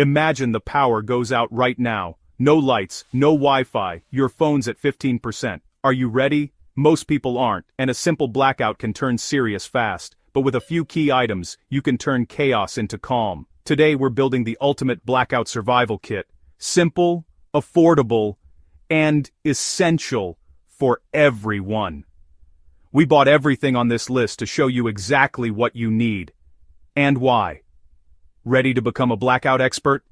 Imagine the power goes out right now. No lights, no Wi-Fi, your phone's at 15%. Are you ready? Most people aren't, and a simple blackout can turn serious fast. But with a few key items, you can turn chaos into calm. Today we're building the ultimate blackout survival kit. Simple, affordable, and essential for everyone. We bought everything on this list to show you exactly what you need. And why. Ready to become a blackout expert?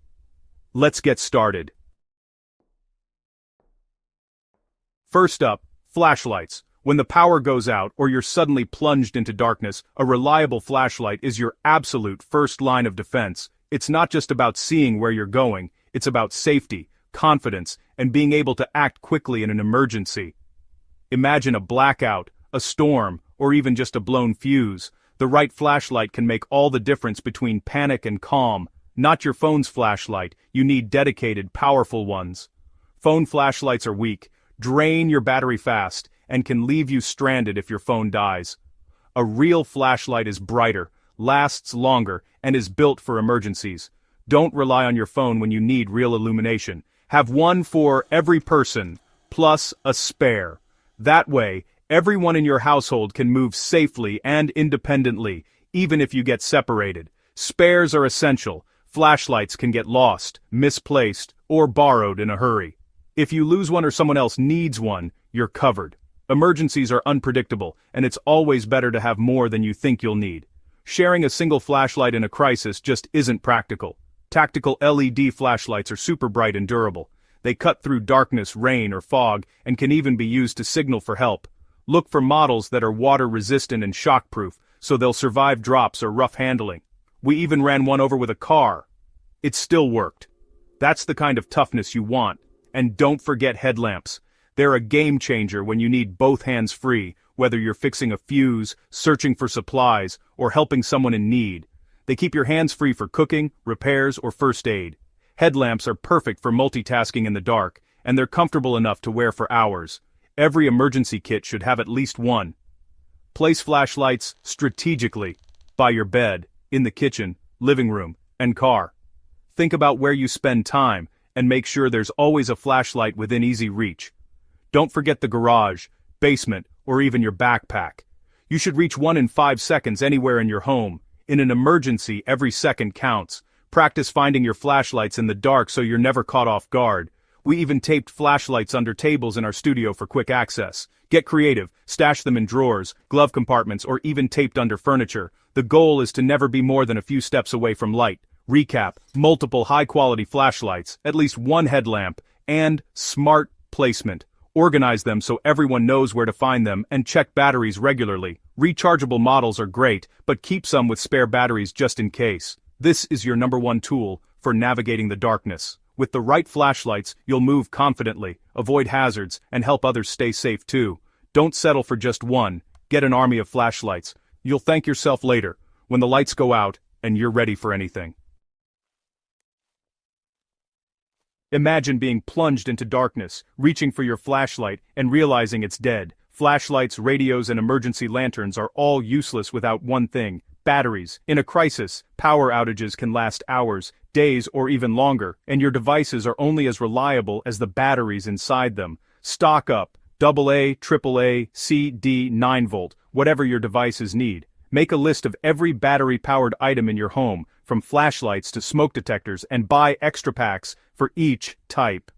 Let's get started. First up, flashlights. When the power goes out or you're suddenly plunged into darkness, a reliable flashlight is your absolute first line of defense. It's not just about seeing where you're going, it's about safety, confidence, and being able to act quickly in an emergency. Imagine a blackout, a storm, or even just a blown fuse. The right flashlight can make all the difference between panic and calm. Not your phone's flashlight, you need dedicated, powerful ones. Phone flashlights are weak, drain your battery fast, and can leave you stranded if your phone dies. A real flashlight is brighter, lasts longer, and is built for emergencies. Don't rely on your phone when you need real illumination. Have one for every person, plus a spare. That way, everyone in your household can move safely and independently, even if you get separated. Spares are essential. Flashlights can get lost, misplaced, or borrowed in a hurry. If you lose one or someone else needs one, you're covered. Emergencies are unpredictable, and it's always better to have more than you think you'll need. Sharing a single flashlight in a crisis just isn't practical. Tactical LED flashlights are super bright and durable. They cut through darkness, rain, or fog, and can even be used to signal for help. Look for models that are water-resistant and shockproof, so they'll survive drops or rough handling. We even ran one over with a car. It still worked. That's the kind of toughness you want. And don't forget headlamps. They're a game changer when you need both hands free, whether you're fixing a fuse, searching for supplies, or helping someone in need. They keep your hands free for cooking, repairs, or first aid. Headlamps are perfect for multitasking in the dark, and they're comfortable enough to wear for hours. Every emergency kit should have at least one. Place flashlights strategically, by your bed, in the kitchen, living room, and car. Think about where you spend time, and make sure there's always a flashlight within easy reach. Don't forget the garage, basement, or even your backpack. You should reach one in 5 seconds anywhere in your home. In an emergency, every second counts. Practice finding your flashlights in the dark so you're never caught off guard. We even taped flashlights under tables in our studio for quick access. Get creative, stash them in drawers, glove compartments, or even taped under furniture. The goal is to never be more than a few steps away from light. Recap: multiple high-quality flashlights, at least one headlamp, and smart placement. Organize them so everyone knows where to find them, and check batteries regularly. Rechargeable models are great, but keep some with spare batteries just in case. This is your #1 tool for navigating the darkness. With the right flashlights, you'll move confidently, avoid hazards, and help others stay safe too. Don't settle for just one. Get an army of flashlights. You'll thank yourself later, when the lights go out, and you're ready for anything. Imagine being plunged into darkness, reaching for your flashlight, and realizing it's dead. Flashlights, radios, and emergency lanterns are all useless without one thing: batteries. In a crisis, power outages can last hours, days, or even longer, and your devices are only as reliable as the batteries inside them. Stock up. AA, AAA, C, D, 9-volt, whatever your devices need. Make a list of every battery-powered item in your home, from flashlights to smoke detectors, and buy extra packs for each type.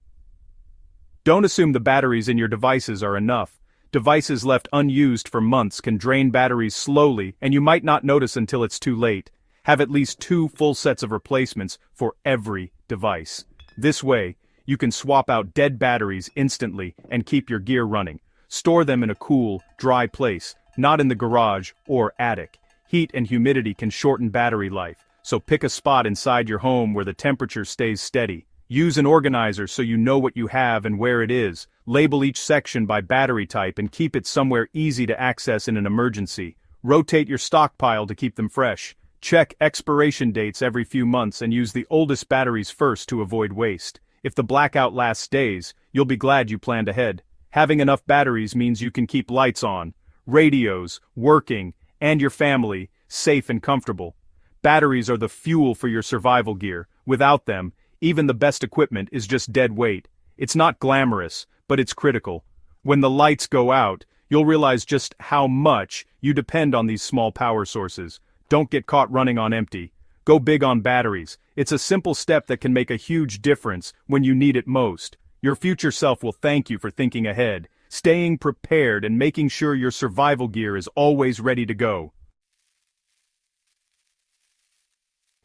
Don't assume the batteries in your devices are enough. Devices left unused for months can drain batteries slowly, and you might not notice until it's too late. Have at least 2 full sets of replacements for every device. This way, you can swap out dead batteries instantly and keep your gear running. Store them in a cool, dry place, not in the garage or attic. Heat and humidity can shorten battery life, so pick a spot inside your home where the temperature stays steady. Use an organizer so you know what you have and where it is. Label each section by battery type and keep it somewhere easy to access in an emergency. Rotate your stockpile to keep them fresh. Check expiration dates every few months and use the oldest batteries first to avoid waste. If the blackout lasts days, you'll be glad you planned ahead. Having enough batteries means you can keep lights on, radios working, and your family safe and comfortable. Batteries are the fuel for your survival gear. Without them, even the best equipment is just dead weight. It's not glamorous, but it's critical. When the lights go out, you'll realize just how much you depend on these small power sources. Don't get caught running on empty. Go big on batteries. It's a simple step that can make a huge difference when you need it most. Your future self will thank you for thinking ahead, staying prepared and making sure your survival gear is always ready to go.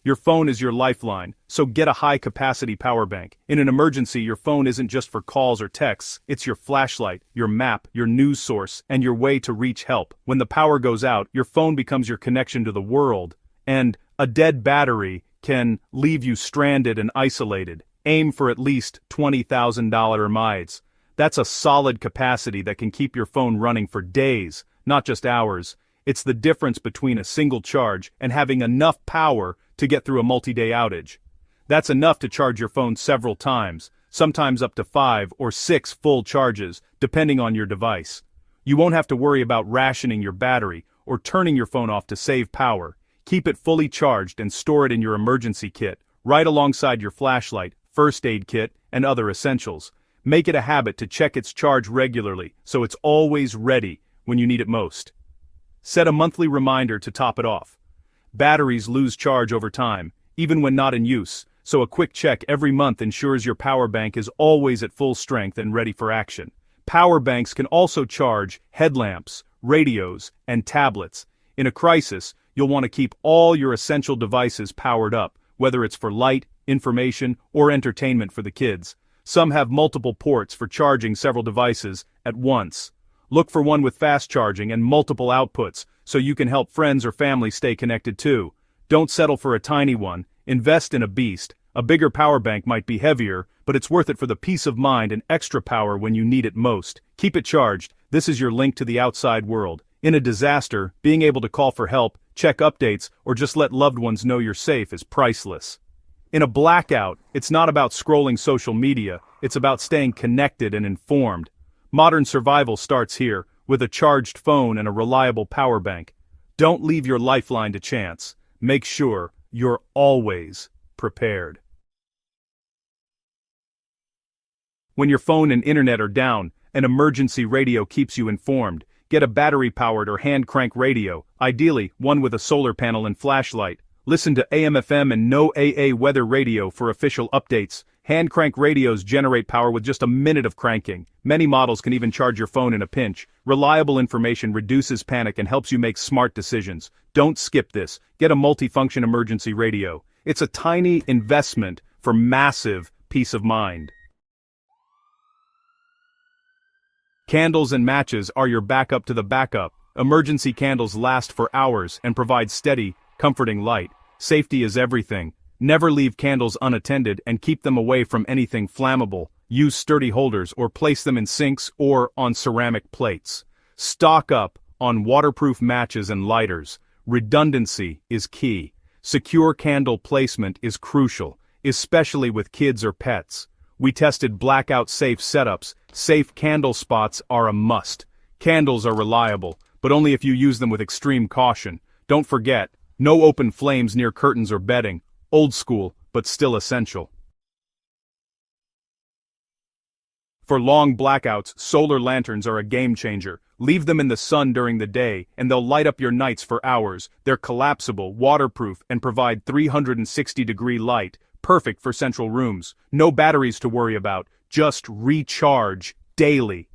Your phone is your lifeline, so get a high-capacity power bank. In an emergency, your phone isn't just for calls or texts, it's your flashlight, your map, your news source, and your way to reach help. When the power goes out, your phone becomes your connection to the world, and a dead battery can leave you stranded and isolated. Aim for at least $20,000 miles. That's a solid capacity that can keep your phone running for days, not just hours. It's the difference between a single charge and having enough power to get through a multi-day outage. That's enough to charge your phone several times, sometimes up to 5 or 6 full charges, depending on your device. You won't have to worry about rationing your battery or turning your phone off to save power. Keep it fully charged and store it in your emergency kit, right alongside your flashlight, first aid kit, and other essentials. Make it a habit to check its charge regularly, so it's always ready when you need it most. Set a monthly reminder to top it off. Batteries lose charge over time, even when not in use, so a quick check every month ensures your power bank is always at full strength and ready for action. Power banks can also charge headlamps, radios, and tablets. In a crisis, you'll want to keep all your essential devices powered up, whether it's for light, information, or entertainment for the kids. Some have multiple ports for charging several devices at once. Look for one with fast charging and multiple outputs, so you can help friends or family stay connected too. Don't settle for a tiny one, invest in a beast. A bigger power bank might be heavier, but it's worth it for the peace of mind and extra power when you need it most. Keep it charged. This is your link to the outside world. In a disaster, being able to call for help, check updates, or just let loved ones know you're safe is priceless. In a blackout, it's not about scrolling social media, it's about staying connected and informed. Modern survival starts here, with a charged phone and a reliable power bank. Don't leave your lifeline to chance. Make sure you're always prepared. When your phone and internet are down, an emergency radio keeps you informed. Get a battery-powered or hand-crank radio, ideally one with a solar panel and flashlight. Listen to AM/FM and no AA weather radio for official updates. Hand-crank radios generate power with just a minute of cranking. Many models can even charge your phone in a pinch. Reliable information reduces panic and helps you make smart decisions. Don't skip this. Get a multifunction emergency radio. It's a tiny investment for massive peace of mind. Candles and matches are your backup to the backup. Emergency candles last for hours and provide steady, comforting light. Safety is everything. Never leave candles unattended and keep them away from anything flammable. Use sturdy holders or place them in sinks or on ceramic plates. Stock up on waterproof matches and lighters. Redundancy is key. Secure candle placement is crucial, especially with kids or pets. We tested blackout safe setups. Safe candle spots are a must. Candles are reliable, but only if you use them with extreme caution. Don't forget, no open flames near curtains or bedding. Old school, but still essential. For long blackouts, solar lanterns are a game changer. Leave them in the sun during the day, and they'll light up your nights for hours. They're collapsible, waterproof, and provide 360-degree light, perfect for central rooms. No batteries to worry about, just recharge daily.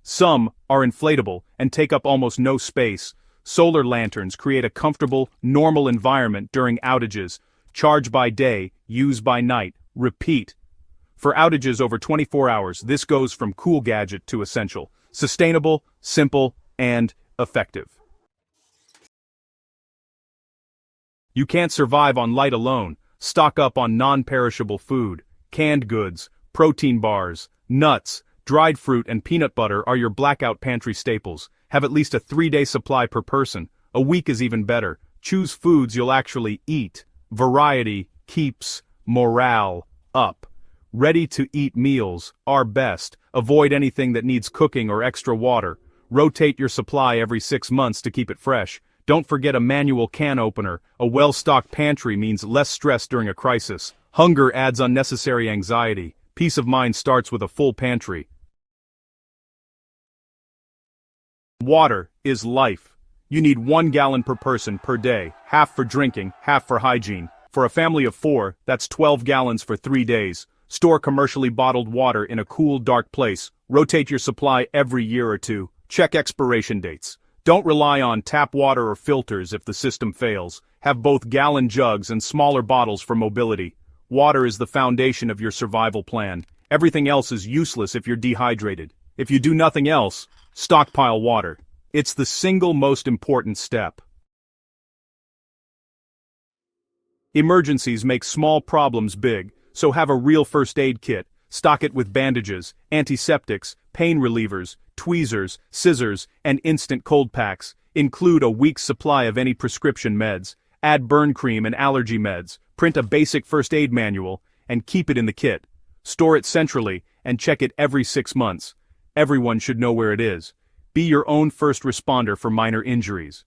Some are inflatable and take up almost no space. Solar lanterns create a comfortable, normal environment during outages. Charge by day, use by night, repeat. For outages over 24 hours, this goes from cool gadget to essential. Sustainable, simple, and effective. You can't survive on light alone. Stock up on non-perishable food. Canned goods, protein bars, nuts, dried fruit, and peanut butter are your blackout pantry staples. Have at least a 3-day supply per person. A week is even better. Choose foods you'll actually eat. Variety keeps morale up. Ready-to-eat meals are best. Avoid anything that needs cooking or extra water. Rotate your supply every 6 months to keep it fresh. Don't forget a manual can opener. A well-stocked pantry means less stress during a crisis. Hunger adds unnecessary anxiety. Peace of mind starts with a full pantry. Water is life. You need 1 gallon per person per day, half for drinking, half for hygiene. For a family of 4, that's 12 gallons for 3 days. Store commercially bottled water in a cool, dark place. Rotate your supply every year or 2. Check expiration dates. Don't rely on tap water or filters if the system fails. Have both gallon jugs and smaller bottles for mobility. Water is the foundation of your survival plan. Everything else is useless if you're dehydrated. If you do nothing else, stockpile water. It's the single most important step. Emergencies make small problems big, so have a real first aid kit. Stock it with bandages, antiseptics, pain relievers, tweezers, scissors, and instant cold packs. Include a week's supply of any prescription meds. Add burn cream and allergy meds. Print a basic first aid manual, and keep it in the kit. Store it centrally, and check it every 6 months. Everyone should know where it is. Be your own first responder for minor injuries.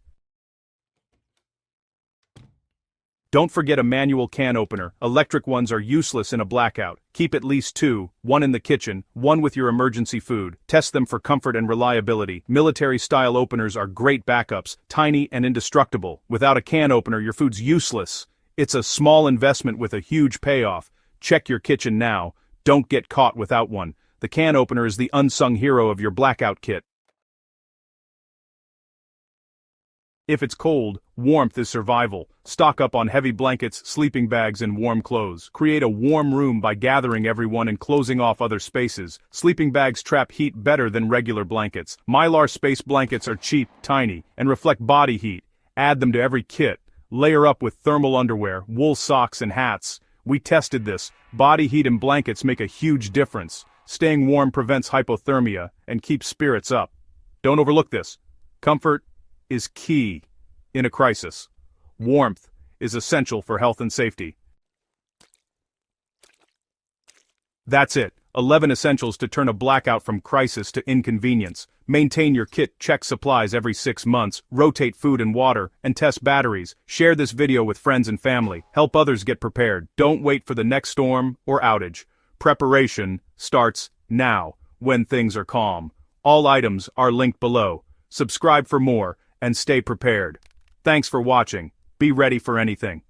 Don't forget a manual can opener. Electric ones are useless in a blackout. Keep at least 2, 1 in the kitchen, 1 with your emergency food. Test them for comfort and reliability. Military-style openers are great backups, tiny and indestructible. Without a can opener, your food's useless. It's a small investment with a huge payoff. Check your kitchen now. Don't get caught without one. The can opener is the unsung hero of your blackout kit. If it's cold, warmth is survival. Stock up on heavy blankets, sleeping bags, and warm clothes. Create a warm room by gathering everyone and closing off other spaces. Sleeping bags trap heat better than regular blankets. Mylar space blankets are cheap, tiny, and reflect body heat. Add them to every kit. Layer up with thermal underwear, wool socks, and hats. We tested this. Body heat and blankets make a huge difference. Staying warm prevents hypothermia and keeps spirits up. Don't overlook this. Comfort is key in a crisis. Warmth is essential for health and safety. That's it. 11 essentials to turn a blackout from crisis to inconvenience. Maintain your kit, check supplies every 6 months, rotate food and water, and test batteries. Share this video with friends and family. Help others get prepared. Don't wait for the next storm or outage. Preparation starts now, when things are calm. All items are linked below. Subscribe for more, and stay prepared. Thanks for watching. Be ready for anything.